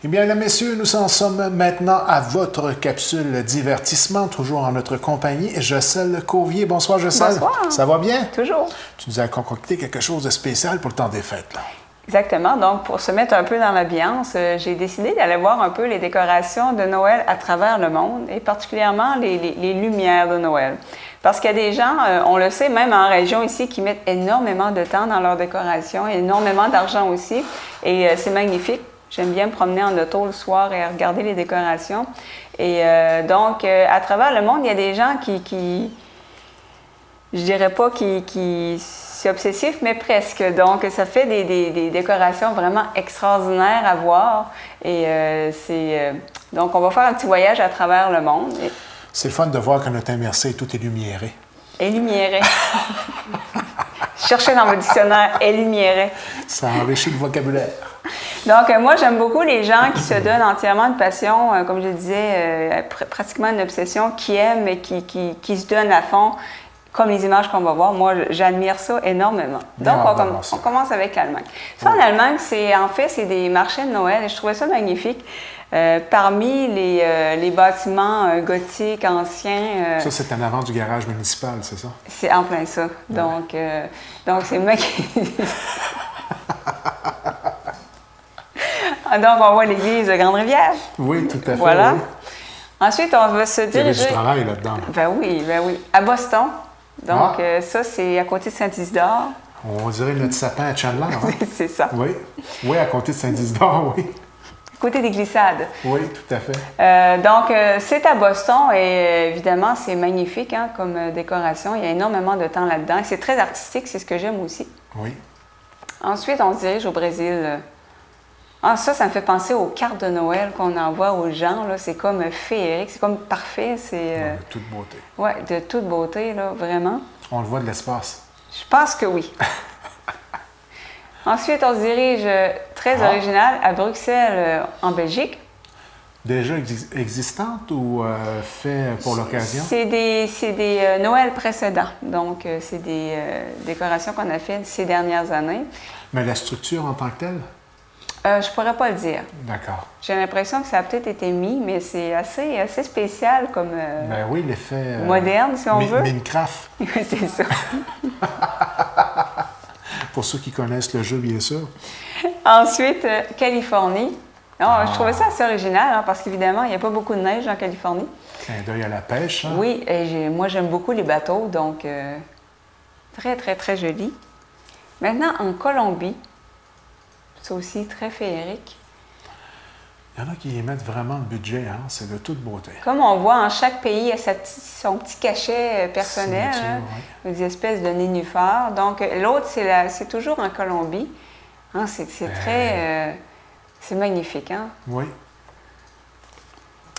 Eh bien, là, messieurs, nous en sommes maintenant à votre capsule divertissement, toujours en notre compagnie. Jocelyne Cauvier. Bonsoir, Jocelyne. Bonsoir. Ça va bien? Toujours. Tu nous as concocté quelque chose de spécial pour le temps des fêtes, là. Exactement. Donc, pour se mettre un peu dans l'ambiance, j'ai décidé d'aller voir un peu les décorations de Noël à travers le monde et particulièrement les lumières de Noël. Parce qu'il y a des gens, on le sait, même en région ici, qui mettent énormément de temps dans leurs décorations, énormément d'argent aussi. Et c'est magnifique. J'aime bien me promener en auto le soir et regarder les décorations. Et donc, à travers le monde, il y a des gens je dirais pas c'est obsessif, mais presque. Donc, ça fait des décorations vraiment extraordinaires à voir. Et donc, on va faire un petit voyage à travers le monde. C'est le fun de voir que notre MRC, tout est lumiéré. Et lumiéré. Cherchez dans votre dictionnaire « et lumiéré ». Ça enrichit le vocabulaire. Donc, moi, j'aime beaucoup les gens qui se donnent entièrement de passion, comme je disais, pratiquement une obsession, qui aiment et qui se donnent à fond, comme les images qu'on va voir. Moi, j'admire ça énormément. Donc, on commence avec l'Allemagne. Ça, en Allemagne, c'est des marchés de Noël et je trouvais ça magnifique. Parmi les bâtiments gothiques anciens... ça, c'est en avant du garage municipal, c'est ça? C'est en plein ça. Donc, c'est magnifique. Donc, on voit l'église de Grande-Rivière. Oui, tout à fait. Voilà. Oui. Ensuite, on va se diriger... Il y avait du travail là-dedans. Ben oui. À Boston. Donc, ça, c'est à côté de Saint-Isidore. On dirait notre sapin à Chandler. Hein? C'est ça. Oui, à côté de Saint-Isidore, oui. Côté des glissades. Oui, tout à fait. Donc, c'est à Boston et évidemment, c'est magnifique comme décoration. Il y a énormément de temps là-dedans. C'est très artistique, c'est ce que j'aime aussi. Oui. Ensuite, on se dirige au Brésil. Ça me fait penser aux cartes de Noël qu'on envoie aux gens. Là. C'est comme féerique, c'est comme parfait. De toute beauté. Oui, de toute beauté, là, vraiment. On le voit de l'espace. Je pense que oui. Ensuite, on se dirige très original à Bruxelles, en Belgique. Déjà existante ou fait pour l'occasion? C'est des Noëls précédents. Donc, c'est des décorations qu'on a faites ces dernières années. Mais la structure en tant que telle? Je pourrais pas le dire. D'accord. J'ai l'impression que ça a peut-être été mis, mais c'est assez spécial comme... Ben oui, l'effet... moderne, si on veut. Minecraft. C'est ça. Pour ceux qui connaissent le jeu, bien sûr. Ensuite, Californie. Je trouvais ça assez original, parce qu'évidemment, il n'y a pas beaucoup de neige en Californie. Clin d'œil à la pêche. Hein? Oui, et moi, j'aime beaucoup les bateaux, donc très, très, très joli. Maintenant, en Colombie, c'est aussi très féerique. Il y en a qui y mettent vraiment le budget, hein? C'est de toute beauté. Comme on voit, en chaque pays, il y a son petit cachet personnel, des espèces de nénuphars. Donc, l'autre, c'est toujours en Colombie. C'est très... c'est magnifique, hein? Oui.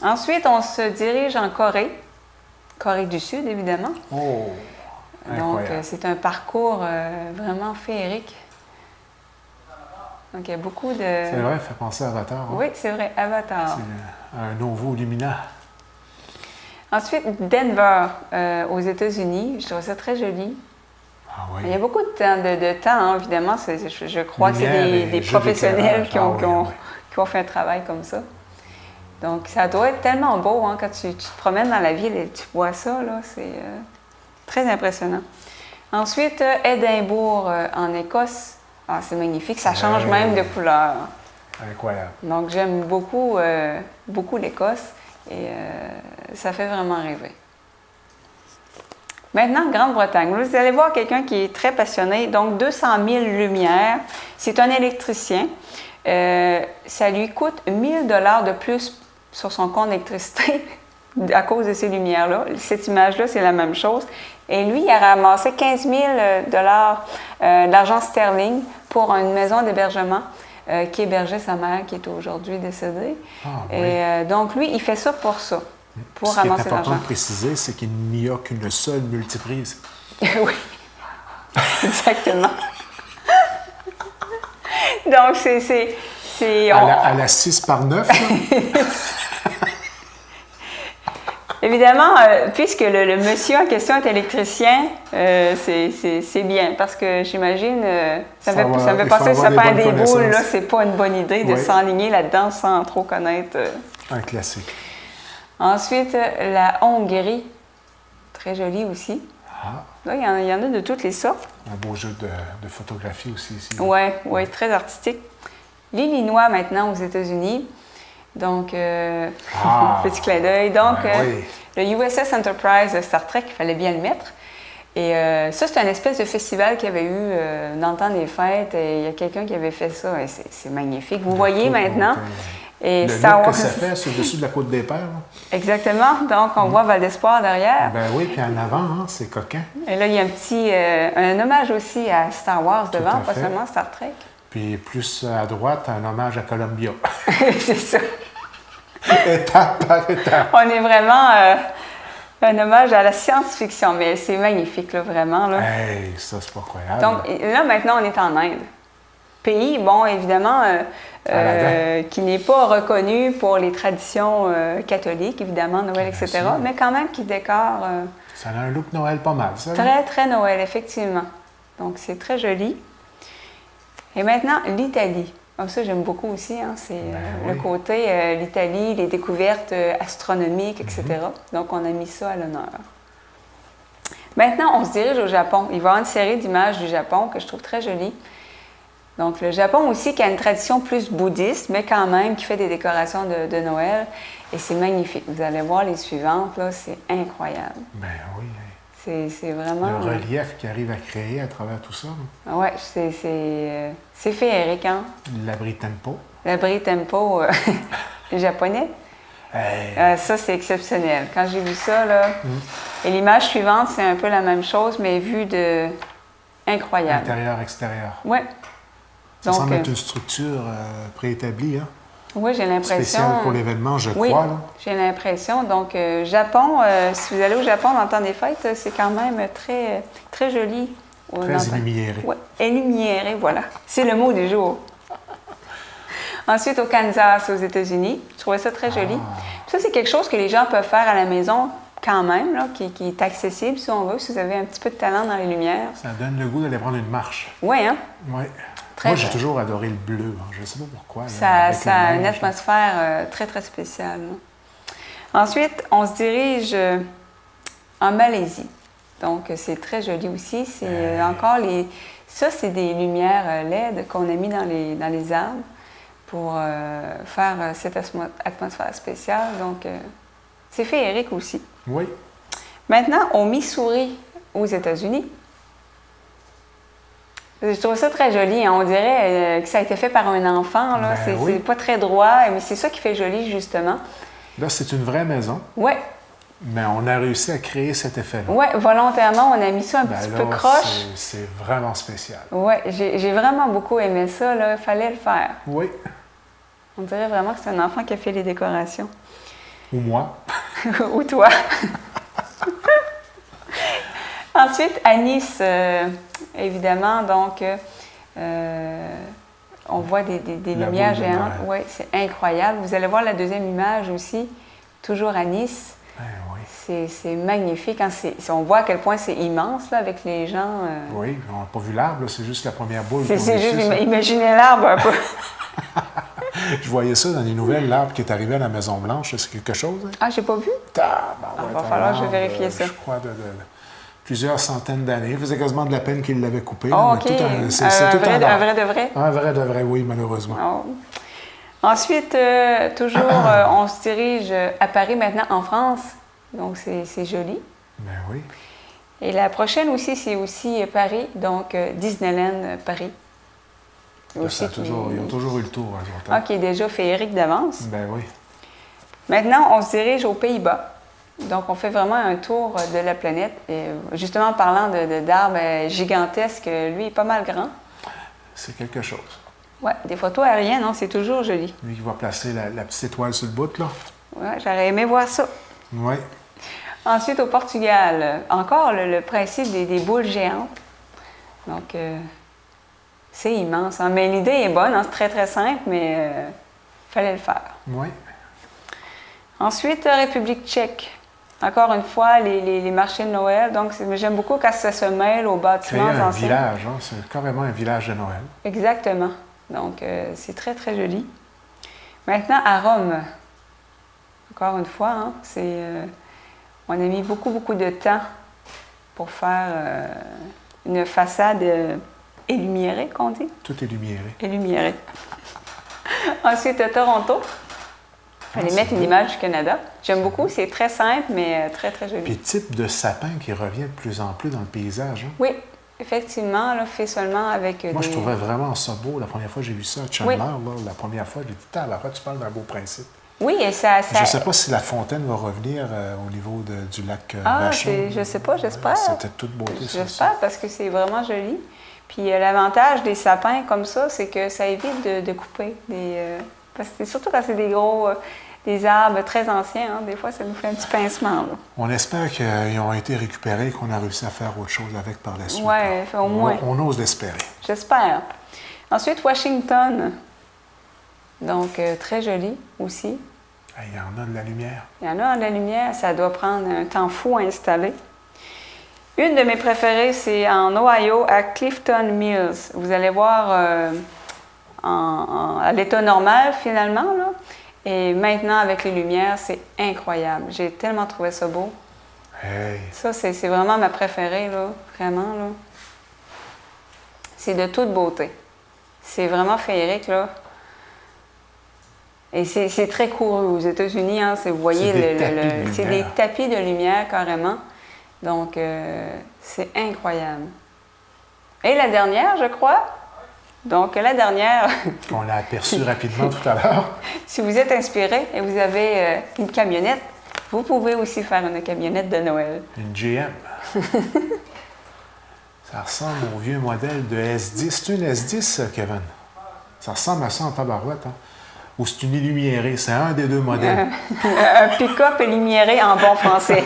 Ensuite, on se dirige en Corée. Corée du Sud, évidemment. Oh! Incroyable. Donc, c'est un parcours vraiment féerique. Donc, il y a beaucoup de... C'est vrai, ça fait penser à Avatar. Hein? Oui, c'est vrai, Avatar. C'est un Novo Lumina. Ensuite, Denver, aux États-Unis. Je trouve ça très joli. Ah oui. Il y a beaucoup de temps, évidemment. Je crois que c'est des professionnels qui ont fait un travail comme ça. Donc, ça doit être tellement beau quand tu te promènes dans la ville et tu vois ça. C'est très impressionnant. Ensuite, Édimbourg, en Écosse. C'est magnifique. Ça change même de couleur. Incroyable. Donc, j'aime beaucoup l'Écosse et ça fait vraiment rêver. Maintenant, Grande-Bretagne. Vous allez voir quelqu'un qui est très passionné. Donc, 200 000 lumières. C'est un électricien. Ça lui coûte 1 000 $ de plus sur son compte d'électricité à cause de ces lumières-là. Cette image-là, c'est la même chose. Et lui, il a ramassé 15 000 $ d'argent sterling pour une maison d'hébergement qui hébergeait sa mère qui est aujourd'hui décédée. Et donc, lui, il fait ça pour ça, pour ramasser l'argent. Ce qui est important de préciser, c'est qu'il n'y a qu'une seule multiprise. Oui, exactement. Donc, c'est à la 6 par 9, là. Évidemment, puisque le monsieur en question est électricien, c'est bien, parce que j'imagine, ça me fait penser que ça perd des boules, là, c'est pas une bonne idée de s'enligner là-dedans sans trop connaître. Un classique. Ensuite, la Hongrie, très jolie aussi. Ah. Là, il y en a de toutes les sortes. Un beau jeu de photographie aussi ici. Oui, très artistique. L'Illinois maintenant aux États-Unis. Donc, petit clin d'œil. Donc, le USS Enterprise de Star Trek, il fallait bien le mettre. Et ça, c'est un espèce de festival qu'il y avait eu dans le temps des fêtes. Et il y a quelqu'un qui avait fait ça. Et c'est magnifique. Vous voyez maintenant. Et Star Wars. Que ça fait sur le dessus de la côte des Pères. Là. Exactement. Donc, on voit Val d'Espoir derrière. Ben oui, puis en avant, hein, c'est coquin. Et là, il y a un hommage aussi à Star Wars devant, pas seulement Star Trek. Puis plus à droite, un hommage à Columbia. C'est ça. Étape par étape. On est vraiment un hommage à la science-fiction, mais c'est magnifique, là, vraiment. Là. Hey, ça, c'est pas croyable. Donc, là, maintenant, on est en Inde. Pays, bon, évidemment, qui n'est pas reconnu pour les traditions catholiques, évidemment, Noël, etc., mais quand même qui décore... ça a un look Noël pas mal, ça. Très, très Noël, effectivement. Donc, c'est très joli. Et maintenant, l'Italie. Oh, ça, j'aime beaucoup aussi. Hein. C'est le côté, l'Italie, les découvertes astronomiques, etc. Donc, on a mis ça à l'honneur. Maintenant, on se dirige au Japon. Il va y avoir une série d'images du Japon que je trouve très jolie. Donc, le Japon aussi, qui a une tradition plus bouddhiste, mais quand même qui fait des décorations de Noël. Et c'est magnifique. Vous allez voir les suivantes, là, c'est incroyable. Ben oui. C'est vraiment... Le relief qu'il arrive à créer à travers tout ça. Oui, c'est féerique, hein? L'abri tempo. L'abri tempo japonais. Hey. Ça, c'est exceptionnel. Quand j'ai vu ça, là... Et l'image suivante, c'est un peu la même chose, mais vue de... Incroyable. Intérieur-extérieur. Oui. Ça semble être une structure préétablie, hein? Oui, j'ai l'impression... Spéciale pour l'événement, je crois. Là. J'ai l'impression. Donc, Japon, si vous allez au Japon dans le temps des fêtes, c'est quand même très, très joli. Très illuminéré. Oui, illuminéré, voilà. C'est le mot du jour. Ensuite, au Kansas, aux États-Unis. Je trouvais ça très joli. Ça, c'est quelque chose que les gens peuvent faire à la maison quand même, là, qui est accessible, si on veut, si vous avez un petit peu de talent dans les lumières. Ça donne le goût d'aller prendre une marche. Oui, hein? Oui. Moi, j'ai toujours adoré le bleu. Je ne sais pas pourquoi. Là, ça a une atmosphère très, très spéciale. Là. Ensuite, on se dirige en Malaisie. Donc, c'est très joli aussi. C'est encore les... Ça, c'est des lumières LED qu'on a mis dans les arbres pour faire cette atmosphère spéciale. Donc, c'est féerique aussi. Oui. Maintenant, au Missouri, aux États-Unis. Je trouve ça très joli. Hein. On dirait que ça a été fait par un enfant. Là. C'est pas très droit, mais c'est ça qui fait joli, justement. Là, c'est une vraie maison. Oui. Mais on a réussi à créer cet effet-là. Oui, volontairement, on a mis ça un petit peu croche. C'est vraiment spécial. Oui, j'ai vraiment beaucoup aimé ça. Il fallait le faire. Oui. On dirait vraiment que c'est un enfant qui a fait les décorations. Ou moi. Ou toi. Ensuite, à Nice, évidemment, donc, on voit des lumières géantes. Oui, c'est incroyable. Vous allez voir la deuxième image aussi, toujours à Nice. Oui. C'est magnifique. Hein. On voit à quel point c'est immense là, avec les gens. Oui, on n'a pas vu l'arbre, c'est juste la première boule. C'est juste, imaginez l'arbre un peu. Je voyais ça dans les nouvelles, l'arbre qui est arrivé à la Maison-Blanche. C'est quelque chose? Hein? Ah, j'ai pas vu? Il va falloir que je vérifie ça. Je crois de plusieurs centaines d'années. Il faisait quasiment de la peine qu'il l'avait coupé. Oh, OK. Un vrai de vrai? Un vrai de vrai, oui, malheureusement. Oh. Ensuite, toujours, on se dirige à Paris maintenant, en France. Donc, c'est joli. Ben oui. Et la prochaine aussi, c'est aussi Paris, donc Disneyland Paris. Aussi ils ont toujours eu le tour. Ah, qui est déjà féerique d'avance. Ben oui. Maintenant, on se dirige aux Pays-Bas. Donc, on fait vraiment un tour de la planète. Et justement, en parlant d'arbres gigantesques, lui, il est pas mal grand. C'est quelque chose. Oui, des photos aériennes, non, c'est toujours joli. Lui qui va placer la petite étoile sur le bout, là. Oui, j'aurais aimé voir ça. Oui. Ensuite, au Portugal, encore le principe des boules géantes. Donc, c'est immense. Hein? Mais l'idée est bonne, hein? C'est très, très simple, mais il fallait le faire. Oui. Ensuite, République tchèque. Encore une fois, les marchés de Noël. Donc, j'aime beaucoup quand ça se mêle aux Créer bâtiments un anciens. village, hein, c'est carrément un village de Noël. Exactement. Donc, c'est très, très joli. Maintenant, à Rome. Encore une fois, hein, on a mis beaucoup, beaucoup de temps pour faire une façade élumiérée, qu'on dit? Tout est lumiéré. Élumiérée. Ensuite, à Toronto. Je vais mettre une image du Canada. J'aime beaucoup, c'est très simple, mais très, très joli. Puis type de sapin qui revient de plus en plus dans le paysage. Hein. Oui, effectivement, là, fait seulement avec Moi, des... je trouvais vraiment ça beau. La première fois que j'ai vu ça à Chandler, Oui. là, la première fois, j'ai dit, tabarouette, tu parles d'un beau principe. Oui, et ça... Je ne sais pas si la fontaine va revenir au niveau du lac Vachon. Je sais pas, j'espère. C'était toute beauté, ça aussi. J'espère, parce que c'est vraiment joli. Puis l'avantage des sapins comme ça, c'est que ça évite de couper. Parce que surtout quand c'est des gros... des arbres très anciens, hein, des fois, ça nous fait un petit pincement. Là. On espère qu'ils ont été récupérés et qu'on a réussi à faire autre chose avec par la suite. Oui, au moins. On ose l'espérer. J'espère. Ensuite, Washington. Donc, très joli aussi. Il y en a de la lumière. Il y en a de la lumière, ça doit prendre un temps fou à installer. Une de mes préférées, c'est en Ohio, à Clifton Mills. Vous allez voir à l'état normal, finalement, là. Et maintenant, avec les lumières, c'est incroyable. J'ai tellement trouvé ça beau. Hey. Ça, c'est vraiment ma préférée, là. Vraiment, là. C'est de toute beauté. C'est vraiment féerique, là. Et c'est très couru aux États-Unis, hein. Vous voyez, c'est des tapis de lumière, carrément. Donc, c'est incroyable. Et la dernière, je crois. Donc, la dernière... On l'a aperçu rapidement tout à l'heure. Si vous êtes inspiré et vous avez une camionnette, vous pouvez aussi faire une camionnette de Noël. Une GM. Ça ressemble au vieux modèle de S10. C'est une S10, Kevin? Ça ressemble à ça en tabarouette, hein? Ou c'est une illumiérée? C'est un des deux modèles. Un pick-up lumiéré en bon français.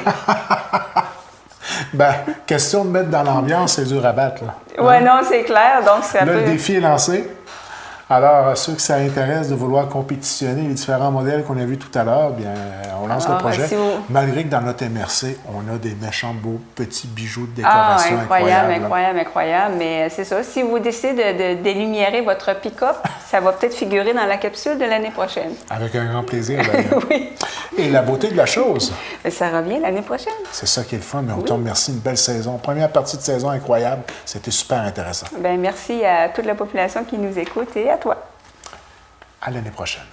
Ben, question de mettre dans l'ambiance, c'est dur à battre, là. Oui, non, c'est clair. Donc, c'est un Là, peu... le défi est lancé. Alors, à ceux que ça intéresse de vouloir compétitionner les différents modèles qu'on a vus tout à l'heure, bien, on lance le projet. Si vous... Malgré que dans notre MRC, on a des méchants beaux petits bijoux de décoration incroyable. Mais c'est ça. Si vous décidez d'élumiérer votre pick-up, ça va peut-être figurer dans la capsule de l'année prochaine. Avec un grand plaisir, d'ailleurs. Oui. Et la beauté de la chose. Mais ça revient l'année prochaine. C'est ça qui est le fun. Mais on te remercie. Une belle saison. Première partie de saison incroyable. C'était super intéressant. Bien, merci à toute la population qui nous écoute et à toi. À l'année prochaine.